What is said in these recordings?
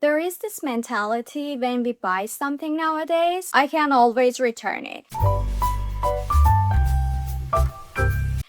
There is this mentality when we buy something nowadays, I can always return it.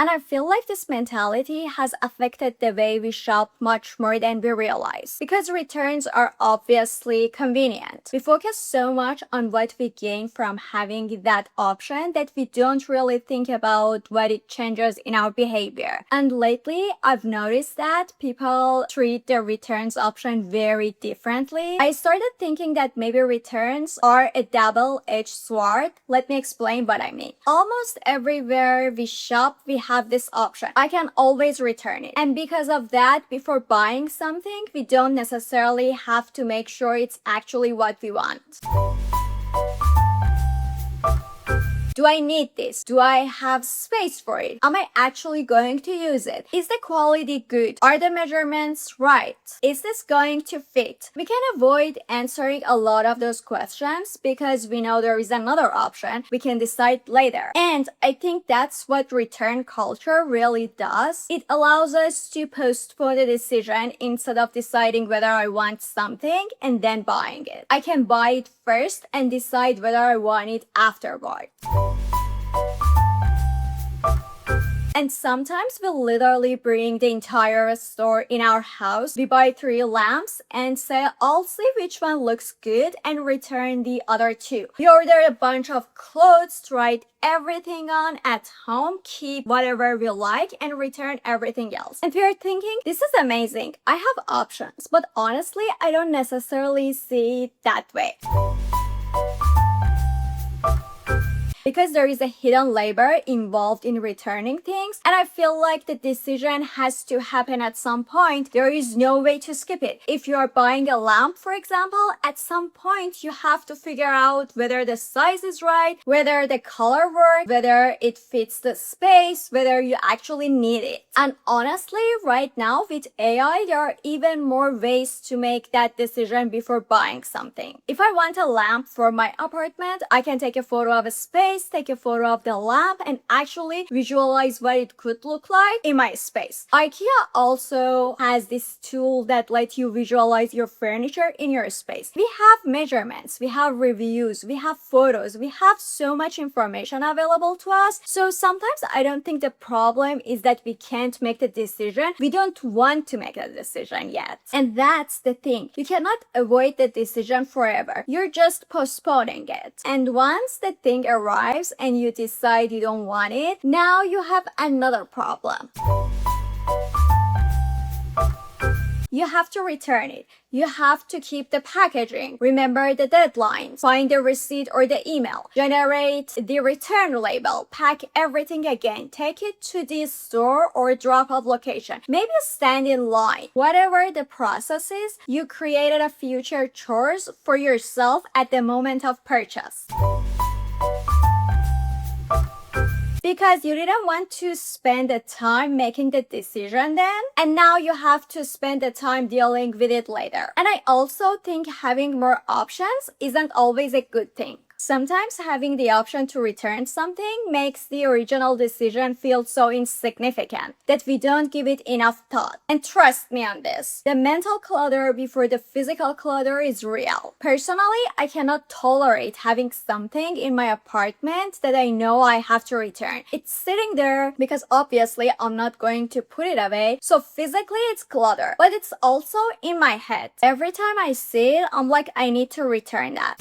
And I feel like this mentality has affected the way we shop much more than we realize. Because returns are obviously convenient. We focus so much on what we gain from having that option that we don't really think about what it changes in our behavior. And lately, I've noticed that people treat the returns option very differently. I started thinking that maybe returns are a double-edged sword. Let me explain what I mean. Almost everywhere we shop, we have this option. I can always return it. And because of that, before buying something, we don't necessarily have to make sure it's actually what we want. Do I need this? Do I have space for it? Am I actually going to use it? Is the quality good? Are the measurements right? Is this going to fit? We can avoid answering a lot of those questions because we know there is another option. We can decide later. And I think that's what return culture really does. It allows us to postpone the decision instead of deciding whether I want something and then buying it. I can buy it first and decide whether I want it afterward. And sometimes we literally bring the entire store in our house. We buy 3 lamps and say, I'll see which one looks good and return the other 2. We order a bunch of clothes, try everything on at home, keep whatever we like, and return everything else. And we are thinking, this is amazing. I have options, but honestly, I don't necessarily see it that way. Because there is a hidden labor involved in returning things, and I feel like the decision has to happen at some point. There is no way to skip it. If you are buying a lamp, for example, at some point you have to figure out whether the size is right, whether the color works, whether it fits the space, whether you actually need it. And honestly, right now with AI, there are even more ways to make that decision before buying something. If I want a lamp for my apartment, I can take a photo of a space, take a photo of the lamp, and actually visualize what it could look like in my space. IKEA also has this tool that lets you visualize your furniture in your space. We have measurements, we have reviews, we have photos, we have so much information available to us. So sometimes I don't think the problem is that we can't make the decision. We don't want to make a decision yet. And that's the thing. You cannot avoid the decision forever. You're just postponing it. And once the thing arrives and you decide you don't want it, now you have another problem. You have to return it. You have to keep the packaging. Remember the deadline. Find the receipt or the email. Generate the return label. Pack everything again. Take it to the store or drop-off location. Maybe stand in line. Whatever the process is, you created a future chores for yourself at the moment of purchase. Because you didn't want to spend the time making the decision then, and now you have to spend the time dealing with it later. And I also think having more options isn't always a good thing. Sometimes having the option to return something makes the original decision feel so insignificant that we don't give it enough thought. And trust me on this, the mental clutter before the physical clutter is real. Personally, I cannot tolerate having something in my apartment that I know I have to return. It's sitting there because obviously I'm not going to put it away, so physically it's clutter, but it's also in my head. Every time I see it, I'm like, I need to return that.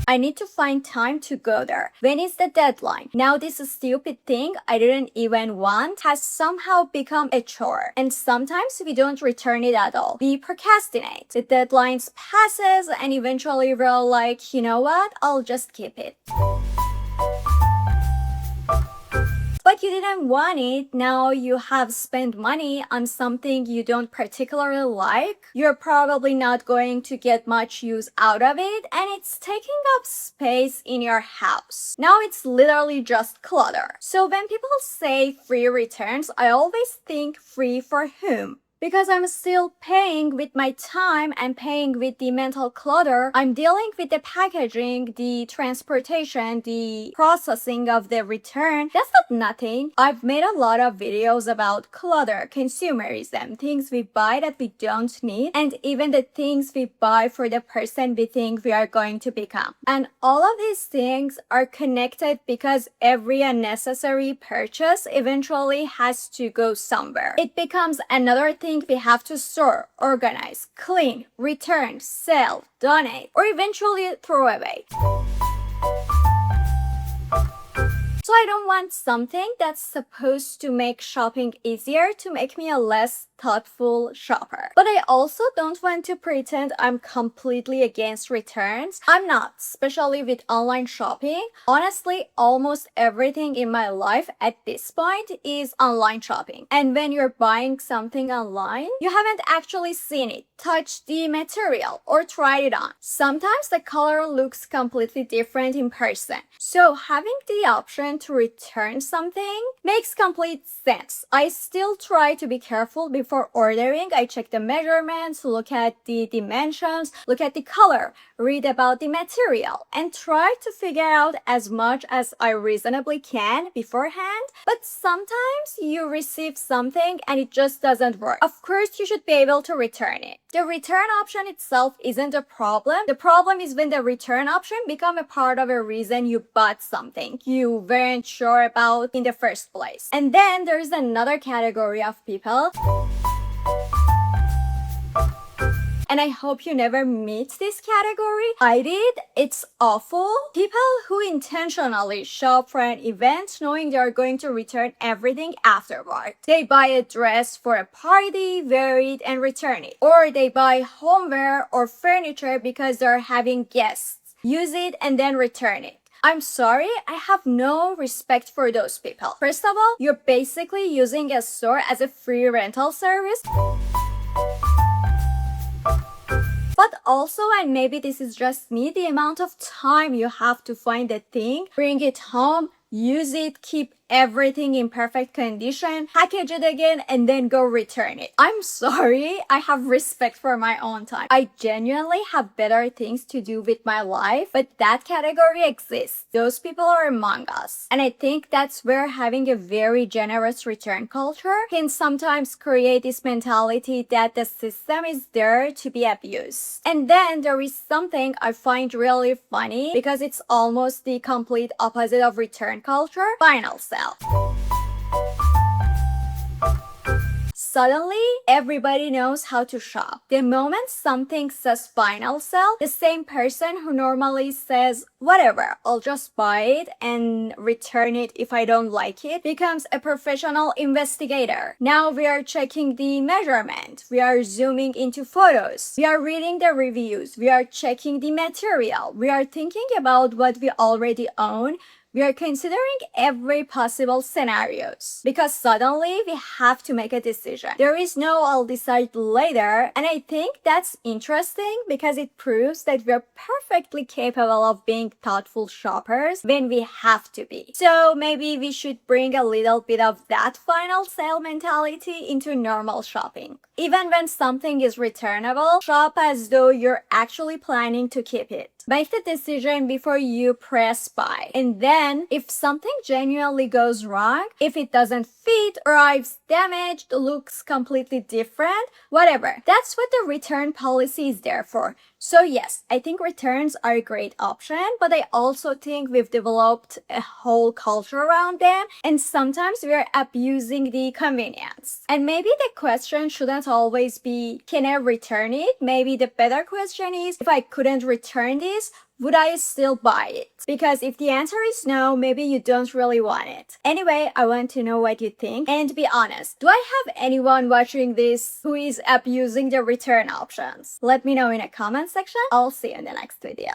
I need to find time to go there. When is the deadline? Now this stupid thing I didn't even want has somehow become a chore. And sometimes we don't return it at all. We procrastinate. The deadlines passes and eventually we're like, you know what? I'll just keep it. But you didn't want it, now you have spent money on something you don't particularly like. You're probably not going to get much use out of it, and it's taking up space in your house. Now it's literally just clutter. So when people say free returns, I always think free for whom? because I'm still paying with my time and paying with the mental clutter. I'm dealing with the packaging, the transportation, the processing of the return. That's not nothing. I've made a lot of videos about clutter, consumerism, things we buy that we don't need, and even the things we buy for the person we think we are going to become. And all of these things are connected because every unnecessary purchase eventually has to go somewhere. It becomes another thing we have to store, organize, clean, return, sell, donate, or eventually throw away. So I don't want something that's supposed to make shopping easier to make me a less thoughtful shopper. But I also don't want to pretend I'm completely against returns. I'm not, especially with online shopping. Honestly, almost everything in my life at this point is online shopping. And when you're buying something online, you haven't actually seen it, touched the material, or tried it on. Sometimes the color looks completely different in person. So having the option to return something makes complete sense. I still try to be careful before ordering. I check the measurements, look at the dimensions, look at the color, read about the material, and try to figure out as much as I reasonably can beforehand. But sometimes you receive something and it just doesn't work. Of course, you should be able to return it. The return option itself isn't a problem. The problem is when the return option becomes a part of a reason you bought something you weren't sure about in the first place. And then there's another category of people, and I hope you never meet this category. I did. It's awful. People who intentionally shop for an event knowing they're going to return everything afterward. They buy a dress for a party, wear it, and return it. Or they buy homeware or furniture because they're having guests. Use it and then return it. I'm sorry, I have no respect for those people. First of all, you're basically using a store as a free rental service. But also, and maybe this is just me, the amount of time you have to find a thing, bring it home, use it, keep everything in perfect condition, package it again, and then go return it. I'm sorry, I have respect for my own time. I genuinely have better things to do with my life, but that category exists. Those people are among us. And I think that's where having a very generous return culture can sometimes create this mentality that the system is there to be abused. And then there is something I find really funny because it's almost the complete opposite of return culture: final sale. Suddenly, everybody knows how to shop. The moment something says final sale, the same person who normally says, whatever, I'll just buy it and return it if I don't like it, becomes a professional investigator. Now we are checking the measurement. We are zooming into photos. We are reading the reviews. We are checking the material. We are thinking about what we already own. We are considering every possible scenarios because suddenly we have to make a decision. There is no I'll decide later, and I think that's interesting because it proves that we're perfectly capable of being thoughtful shoppers when we have to be. So maybe we should bring a little bit of that final sale mentality into normal shopping. Even when something is returnable, shop as though you're actually planning to keep it. Make the decision before you press buy. And then, if something genuinely goes wrong, if it doesn't fit, arrives damaged, looks completely different, whatever, that's what the return policy is there for. So yes, I think returns are a great option, but I also think we've developed a whole culture around them, and sometimes we are abusing the convenience. And maybe the question shouldn't always be, can I return it? Maybe the better question is, if I couldn't return this, would I still buy it? Because if the answer is no, maybe you don't really want it. Anyway, I want to know what you think. And be honest, do I have anyone watching this who is abusing the return options? Let me know in a comment section. I'll see you in the next video.